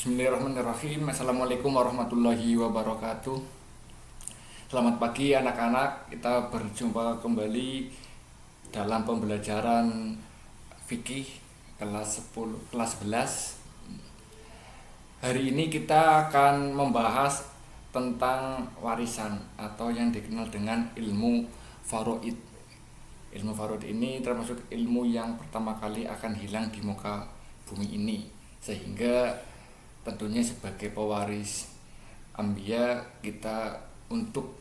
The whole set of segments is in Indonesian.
Bismillahirrahmanirrahim. Assalamualaikum warahmatullahi wabarakatuh. Selamat pagi anak-anak. Kita berjumpa kembali dalam pembelajaran fikih kelas 10, kelas 11. Hari ini kita akan membahas tentang warisan atau yang dikenal dengan ilmu faraid. Ilmu faraid ini termasuk ilmu yang pertama kali akan hilang di muka bumi ini, sehingga tentunya sebagai pewaris Anbiya kita untuk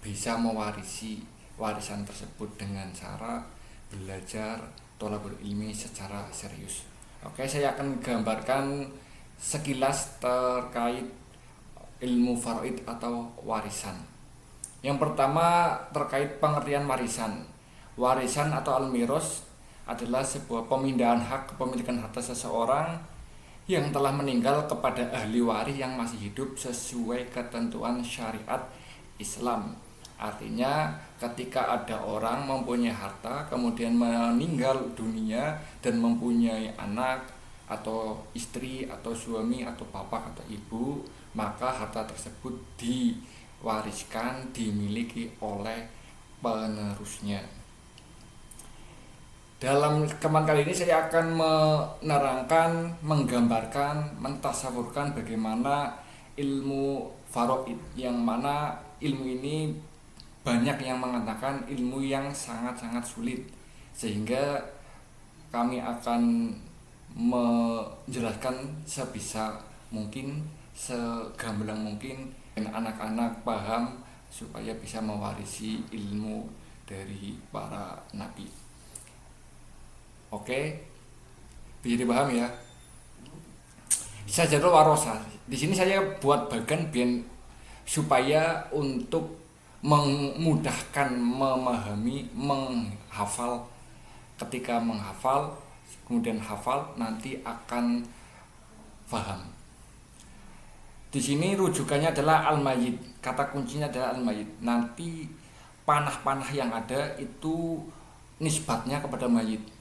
bisa mewarisi warisan tersebut dengan cara belajar thalabul ilmi secara serius. Oke, saya akan gambarkan sekilas terkait ilmu faraid atau warisan. Yang pertama terkait pengertian warisan. Warisan atau al-miros adalah sebuah pemindahan hak kepemilikan harta seseorang yang telah meninggal kepada ahli waris yang masih hidup sesuai ketentuan syariat Islam. Artinya ketika ada orang mempunyai harta kemudian meninggal dunia dan mempunyai anak atau istri atau suami atau bapak atau ibu, maka harta tersebut diwariskan, dimiliki oleh penerusnya. Dalam rekaman kali ini saya akan menerangkan, menggambarkan, mentasawurkan bagaimana ilmu faraid, yang mana ilmu ini banyak yang mengatakan ilmu yang sangat-sangat sulit, sehingga kami akan menjelaskan sebisa mungkin, segamblang mungkin dan anak-anak paham supaya bisa mewarisi ilmu dari para nabi. Oke, bisa dipahami ya. Sajatul warosa. Di sini saya buat bagian biar supaya untuk memudahkan memahami, menghafal. Ketika menghafal, kemudian hafal, nanti akan paham. Di sini rujukannya adalah al-mayyit. Kata kuncinya adalah al-mayyit. Nanti panah-panah yang ada itu nisbatnya kepada mayyit.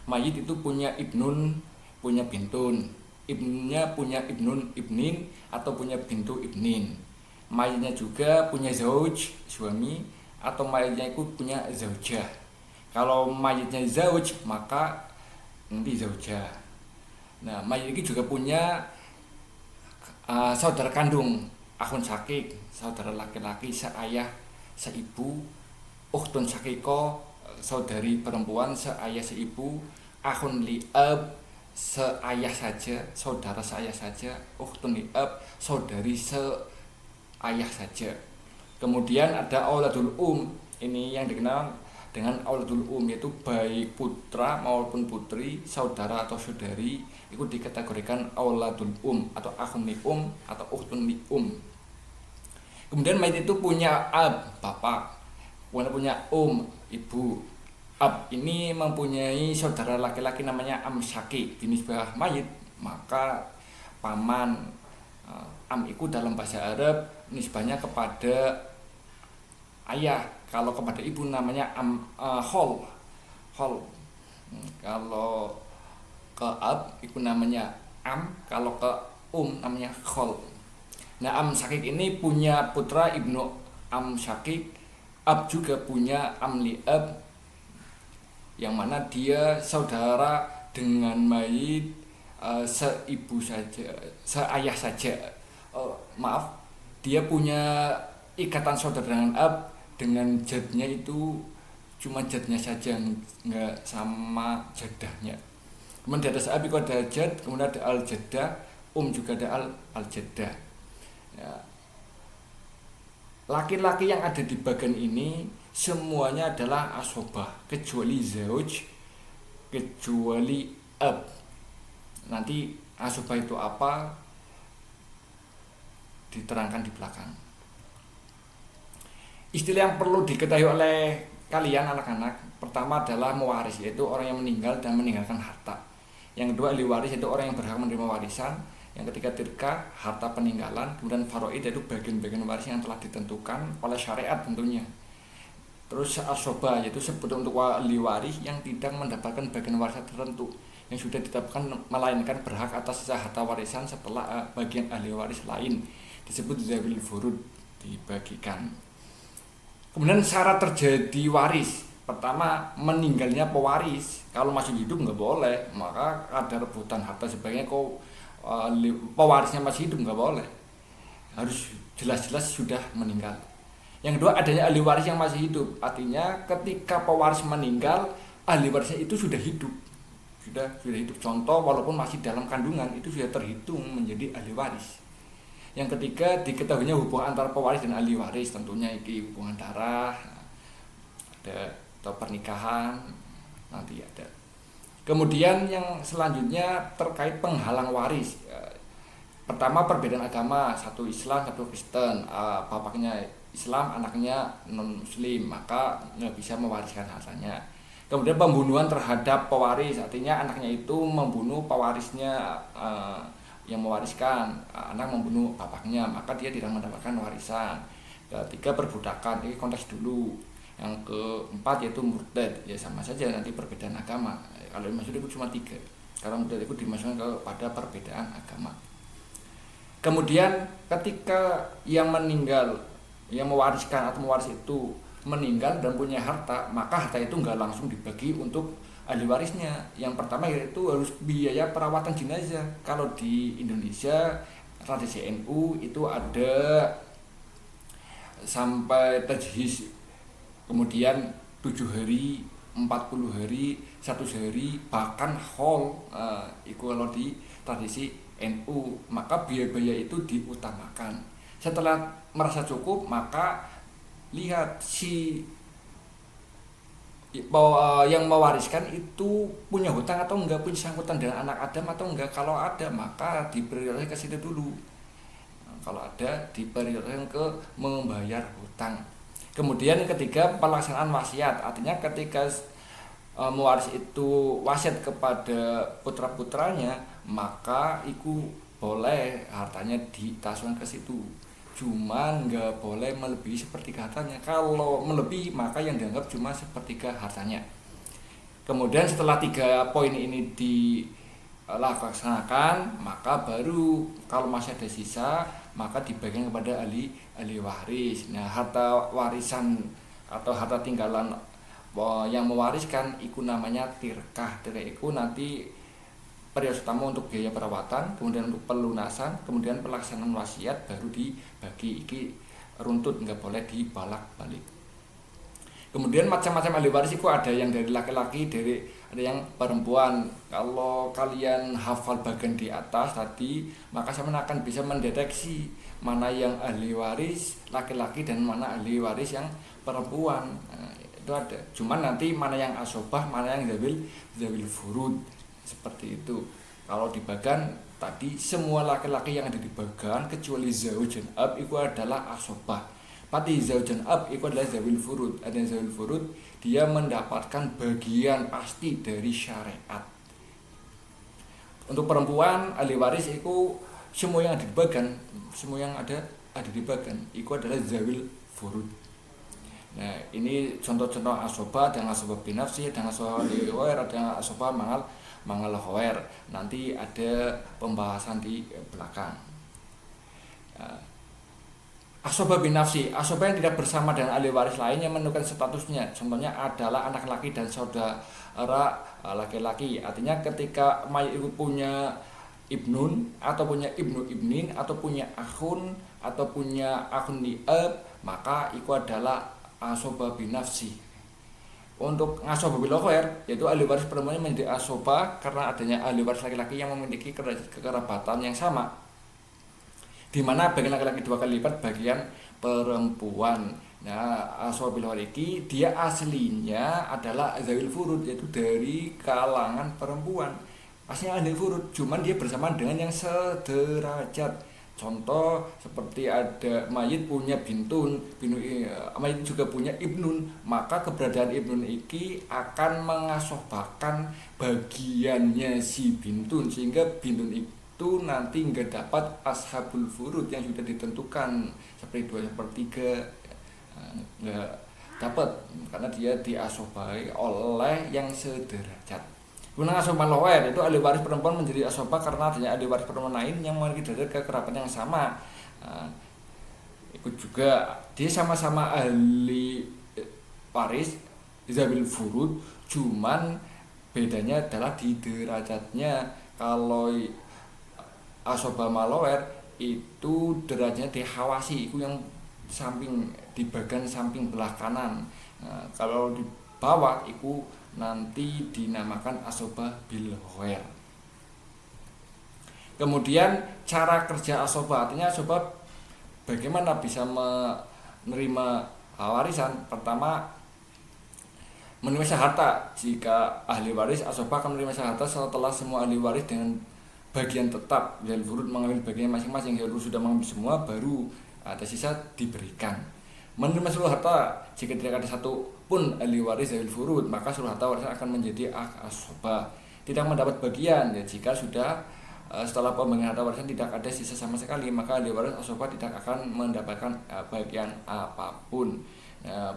Mayit itu punya ibnun, punya bintun. Ibnunnya punya ibnun, ibnin, atau punya bintu, ibnin. Mayitnya juga punya zauj, suami, atau mayitnya itu punya zaujah. Kalau mayitnya zauj, maka nanti zaujah. Nah, mayit ini juga punya saudara kandung, akhun syakik, saudara laki-laki, seayah, seibu, ukhtun syakiko, saudari perempuan seayah seibu, akhun li'ab, seayah saja, saudara seayah saja, ukhtun li'ab, saudari seayah saja. Kemudian ada auladul ini yang dikenal dengan auladul yaitu baik putra maupun putri, saudara atau saudari, itu dikategorikan auladul atau akhun li'um atau ukhtun li'um. Kemudian mayit itu punya ab, bapak, punya ibu. Ab ini mempunyai saudara laki-laki namanya am syaki, dinisbah mayit, maka paman. Am itu dalam bahasa Arab nisbahnya kepada ayah, kalau kepada ibu namanya am khol. Kalau ke ab itu namanya am, kalau ke namanya khol. Nah, am syakik ini punya putra ibnu am syakik. Ab juga punya am li'ab, yang mana dia saudara dengan mayit seibu saja, seayah saja. Dia punya ikatan saudara dengan ab, dengan jadnya itu cuma jadnya saja, nggak sama jadahnya. Kemudian di atas ab itu ada jad, kemudian ada al-jaddah, juga ada al-jaddah. Ya. Laki-laki yang ada di bagian ini semuanya adalah asobah, kecuali zauj, kecuali ab. Nanti asobah itu apa diterangkan di belakang. Istilah yang perlu diketahui oleh kalian anak-anak, pertama adalah mewaris, yaitu orang yang meninggal dan meninggalkan harta. Yang kedua ahli waris, yaitu orang yang berhak menerima warisan. Yang ketiga tirkah, harta peninggalan. Kemudian faraid, yaitu bagian-bagian waris yang telah ditentukan oleh syariat tentunya. Terus asoba, yaitu sebut untuk ahli waris yang tidak mendapatkan bagian warisan tertentu, yang sudah ditetapkan, melainkan berhak atas sisa harta warisan setelah bagian ahli waris lain disebut zawil furud dibagikan. Kemudian syarat terjadi waris, pertama meninggalnya pewaris. Kalau masih hidup nggak boleh, maka ada rebutan harta sebagainya, kok pewarisnya masih hidup nggak boleh, harus jelas-jelas sudah meninggal. Yang kedua, adanya ahli waris yang masih hidup, artinya ketika pewaris meninggal, ahli warisnya itu sudah hidup, sudah hidup. Contoh, walaupun masih dalam kandungan itu sudah terhitung menjadi ahli waris. Yang ketiga, diketahuinya hubungan antara pewaris dan ahli waris, tentunya ini hubungan darah, ada atau pernikahan nanti ada. Kemudian yang selanjutnya terkait penghalang waris. Pertama, perbedaan agama, satu Islam, satu Kristen, bapaknya Islam, anaknya non Muslim, maka nggak bisa mewariskan hartanya. Kemudian pembunuhan terhadap pewaris, artinya anaknya itu membunuh pewarisnya yang mewariskan, anak membunuh bapaknya, maka dia tidak mendapatkan warisan. Ketiga, perbudakan, ini konteks dulu. Yang keempat yaitu murtad, ya sama saja nanti perbedaan agama. Kalau maksudnya itu cuma 3, kalau murtad itu dimasukkan kepada perbedaan agama. Kemudian ketika yang meninggal, yang mewariskan atau mewaris itu meninggal dan punya harta, maka harta itu nggak langsung dibagi untuk ahli warisnya. Yang pertama yaitu harus biaya perawatan jenazah. Kalau di Indonesia tradisi NU itu ada sampai tajhiz, kemudian 7 hari, 40 hari, 100 hari, bahkan haul. Itu kalau di tradisi NU, maka biaya-biaya itu diutamakan. Setelah merasa cukup, maka lihat si yang mewariskan itu punya hutang atau enggak, punya sangkutan dengan anak Adam atau enggak. Kalau ada, maka diprioritaskan ke situ dulu. Kalau ada, diprioritaskan ke membayar hutang. Kemudian yang ketiga, pelaksanaan wasiat, artinya ketika mewaris itu wasiat kepada putra-putranya, maka itu boleh hartanya ditasungkan ke situ. Cuman nggak boleh melebihi sepertiga hartanya. Kalau melebihi, maka yang dianggap cuma sepertiga hartanya. Kemudian setelah 3 poin ini dilaksanakan, maka baru kalau masih ada sisa, maka dibagikan kepada ahli waris. Nah, harta warisan atau harta tinggalan yang mewariskan itu namanya tirkah. Tirkah itu nanti prioritas utama untuk biaya perawatan, kemudian untuk pelunasan, kemudian pelaksanaan wasiat, baru dibagi. Iki runtut, nggak boleh dibalak-balik. Kemudian macam-macam ahli waris itu ada yang dari laki-laki, ada yang perempuan. Kalau kalian hafal bagian di atas tadi, maka saya akan bisa mendeteksi mana yang ahli waris laki-laki dan mana ahli waris yang perempuan. Nah, itu ada. Cuman nanti mana yang asobah, mana yang zawil furud, seperti itu. Kalau di bagan tadi, semua laki-laki yang ada di bagan kecuali zaujan ab itu adalah asobah. Pati zaujan ab itu adalah zawil furud. Ada zawil furud, dia mendapatkan bagian pasti dari syariat. Untuk perempuan ahli waris itu semua yang ada di bagan, semua yang ada di bagan itu adalah zawil furud. Nah, ini contoh-contoh asobah, dengan asobah binafsi, dengan asobah liwair, dengan asobah mangal khawair. Nanti ada pembahasan di belakang. Asobah binafsi, asobah yang tidak bersama dengan ahli waris lain yang menentukan statusnya. Contohnya adalah anak laki dan saudara laki-laki. Artinya ketika mayit itu punya ibnun, atau punya ibnu ibnin, atau punya akhun, atau punya akhun li'ab, maka itu adalah asobah binafsi. Untuk asobah bil khair, yaitu ahli waris perempuan menjadi asobah karena adanya ahli waris laki-laki yang memiliki kekerabatan yang sama, di mana bagian laki-laki 2 kali lipat bagian perempuan. Nah, asobah bil khair ini dia aslinya adalah zawil furud, yaitu dari kalangan perempuan. Aslinya ahli furud, cuman dia bersamaan dengan yang sederajat. Contoh seperti ada mayit punya bintun, mayit juga punya ibnun, maka keberadaan ibnun ini akan mengasobahkan bagiannya si bintun, sehingga bintun itu nanti nggak dapat ashabul furud yang sudah ditentukan seperti 2/3, nggak dapat karena dia diasobahi oleh yang sederajat. Gunung asoba lower itu ahli waris perempuan menjadi asoba karena adanya ahli waris perempuan lain yang memiliki derajat kekerabatan yang sama. Nah, ikut juga dia sama-sama ahli waris zabil furud, cuman bedanya adalah di derajatnya. Kalau asoba malower itu derajatnya dihawasi, itu yang samping di bagian samping belah kanan. Nah, kalau di bawah itu nanti dinamakan asoba bilhoer. Kemudian cara kerja asoba, artinya asoba bagaimana bisa menerima warisan. Pertama, menerima harta. Jika ahli waris asoba akan menerima harta setelah semua ahli waris dengan bagian tetap Zal Furud mengambil bagian masing-masing. Zal Furud sudah mengambil semua, baru ada sisa diberikan. Menerima seluruh harta, jika tidak ada satu pun ahli waris Zal Furud, maka seluruh harta warisan akan menjadi asoba. Tidak mendapat bagian, ya, jika sudah setelah pembagian harta warisan tidak ada sisa sama sekali, maka ahli waris asoba tidak akan mendapatkan bagian apapun.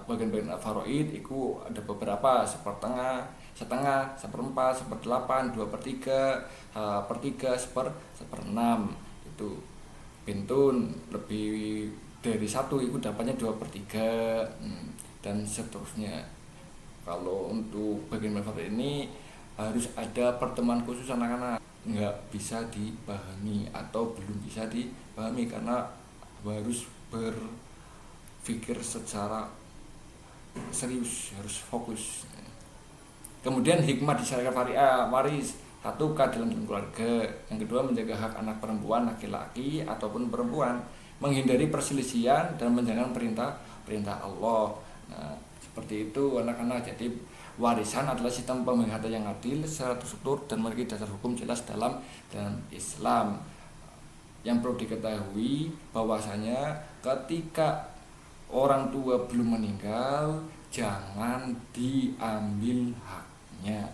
Bagian-bagian faraid itu ada beberapa, sepertengah, setengah, seperempat, seperdelapan, 2/3, 1/3, seperenam. Itu bintun lebih dari satu itu dapatnya 2/3, dan seterusnya. Kalau untuk bagian faraid ini harus ada pertemuan khusus anak-anak, nggak bisa dipahami atau belum bisa dipahami karena harus berpikir secara serius, harus fokus. Kemudian hikmah disyariatkan waris: satu, keadilan dalam keluarga. Yang kedua, menjaga hak anak perempuan, laki-laki ataupun perempuan, menghindari perselisihan dan menjalankan perintah Allah. Nah, seperti itu anak-anak. Jadi warisan adalah sistem pembagian harta yang adil, secara terstruktur dan memiliki dasar hukum jelas dalam Islam. Yang perlu diketahui bahwasanya ketika orang tua belum meninggal, jangan diambil haknya.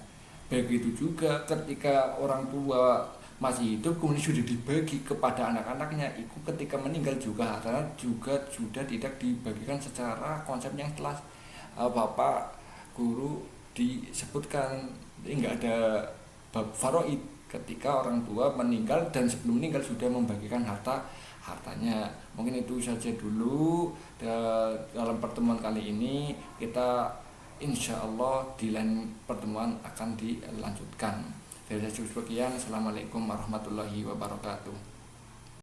Begitu juga ketika orang tua masih hidup kemudian sudah dibagi kepada anak-anaknya, itu ketika meninggal juga hartanya juga sudah tidak dibagikan secara konsep yang telah Bapak guru disebutkan. Jadi nggak ada bab faraid ketika orang tua meninggal dan sebelum meninggal sudah membagikan hartanya. Mungkin itu saja dulu dalam pertemuan kali ini. Kita insya Allah di lain pertemuan akan dilanjutkan. Dari saya sekian. Assalamualaikum warahmatullahi wabarakatuh.